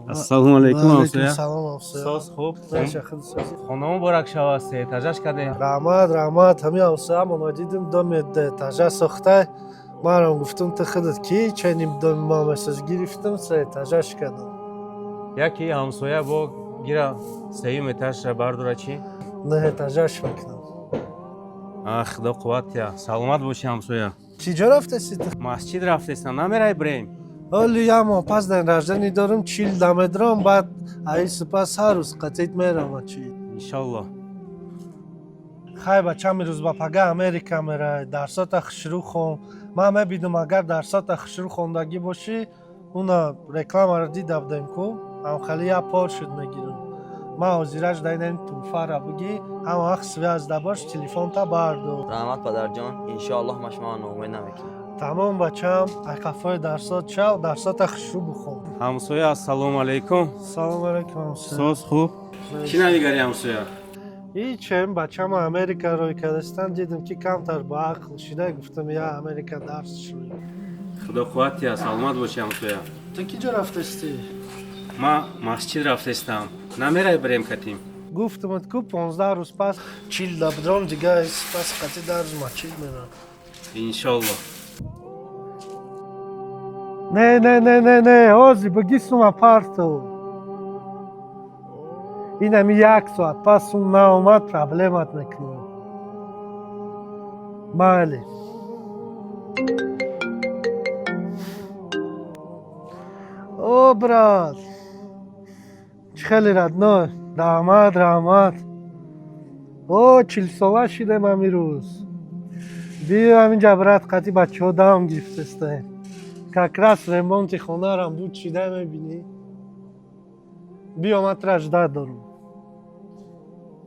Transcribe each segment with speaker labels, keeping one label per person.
Speaker 1: Ассалому алайкум
Speaker 2: Алейкум
Speaker 1: ҳамсоя.
Speaker 2: салом ҳамсоя.
Speaker 1: Соз хуб.
Speaker 2: Наша худ соз.
Speaker 1: Хона муборак шавад, се этажаш кадем.
Speaker 2: Раҳмат, ҳами ҳамсоя мано дидим доме этажа сохта. Марам гуфтум ты худат ки ченим доми ма месоҷ гирифтам се этажаш кадам.
Speaker 1: Яки ҳамсоя бо гира сеюм этажша бардора чи?
Speaker 2: Не этажаш мекунам.
Speaker 1: Худо қувват я. Саломат боши ҳамсоя.
Speaker 2: Чӣ ҷо рафтаси ты?
Speaker 1: Масҷид рафтестам, намераи Брем.
Speaker 2: Оли ямо пас ден раждани дорум чил дамедром баъд аи сипас ҳар рӯз қатъит мерам чи.
Speaker 1: Иншаллоҳ.
Speaker 2: Хай бачам ирӯз ба пага Америка меравад. Дарсота хушрӯ хон. Ман мебинам агар дарсота хушрӯ хондагӣ бошӣ, уна рекламаро дида будем ку. Ҳамхали я пор шуд мегирам. Ман ҳозираш дайнем туфара буги, ҳама вақт связда бош, телефонта бардор.
Speaker 3: Раҳмат падарҷон, иншоаллоҳ ма шуморо ноумед намекунам.
Speaker 2: Тамом бачам, айқафои дарсот шав, дарсота хушрӯ бихон.
Speaker 1: Ҳамсоя ассалому алайкум.
Speaker 2: Салом алейкум ҳамсоя.
Speaker 1: Соз хуб. Чӣ навигари ҳамсоя?
Speaker 2: Ҳичем бачам Америка рой кардастан дидам ки камтар ба ақл шуда, гуфтам я Америка дарс шуд.
Speaker 1: Худо қувват я, саломат боши ҳамсоя.
Speaker 2: Ту ки ҷо рафтасти?
Speaker 1: Ма масҷид рафтестам. Намераи Брем катим.
Speaker 2: Гуфтамат ку 15 рӯз пас чил дабдром дига пас қатъи дарз мачил мерам.
Speaker 1: Иншаллоҳ.
Speaker 2: Не, ҳозир бигисум апарто. Инами 1 соат пас ун наомад проблемат мекунам. Майли. О, брат. Чӣ хеле радной. Раҳмат. О, 40 сола шудем амирӯз. Биё ҳаминҷа брат қатъи бачаҳо давм гирифтастаем. Как раз ремонти хонарам буд шуда мебинӣ. Биё ман тура жда дорум.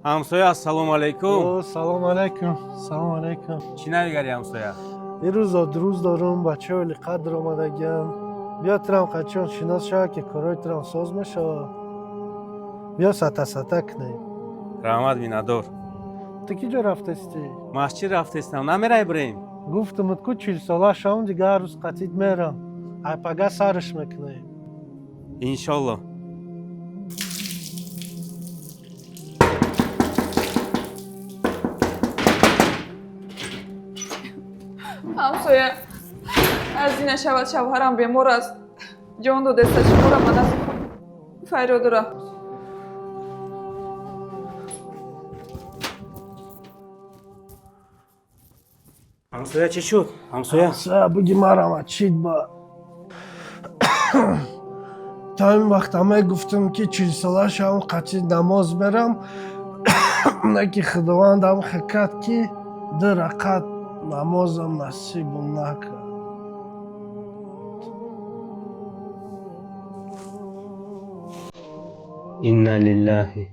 Speaker 1: Ҳамсоя ассалому алайкум.
Speaker 2: О, салом алейкум.
Speaker 1: Чӣ навигари ҳамсоя?
Speaker 2: Ирӯз одурӯз дорум, бачаҳо лиқат даромадагиям. Биё турам қачон шинос шава ки корои турам соз мешава. Биё сата кунем.
Speaker 1: Раҳмат минадор.
Speaker 2: Ту ки ҷо рафтасти?
Speaker 1: Масҷид рафтестам, намераи Брем.
Speaker 2: Гуфтамат ку 40 сола шавм дига ҳар рӯз қатъит мерам. Ай пага сарш мекунем.
Speaker 1: Иншаллоҳ.
Speaker 4: ҳамсоя аз ина шавад, шавҳарам бемор аст. ҷон додеста шуморо ба назди фарёду рафт.
Speaker 1: ҳамсоя чӣ шуд? ҳамсоя?
Speaker 2: Буги марам чид ба. Та ин вақта мегуфтам ки 40 сола шавм қатъи намоз мерам. Не ки худовандам хикат ки 2 рақат намозам насибум накард.
Speaker 1: Инна лиллаҳи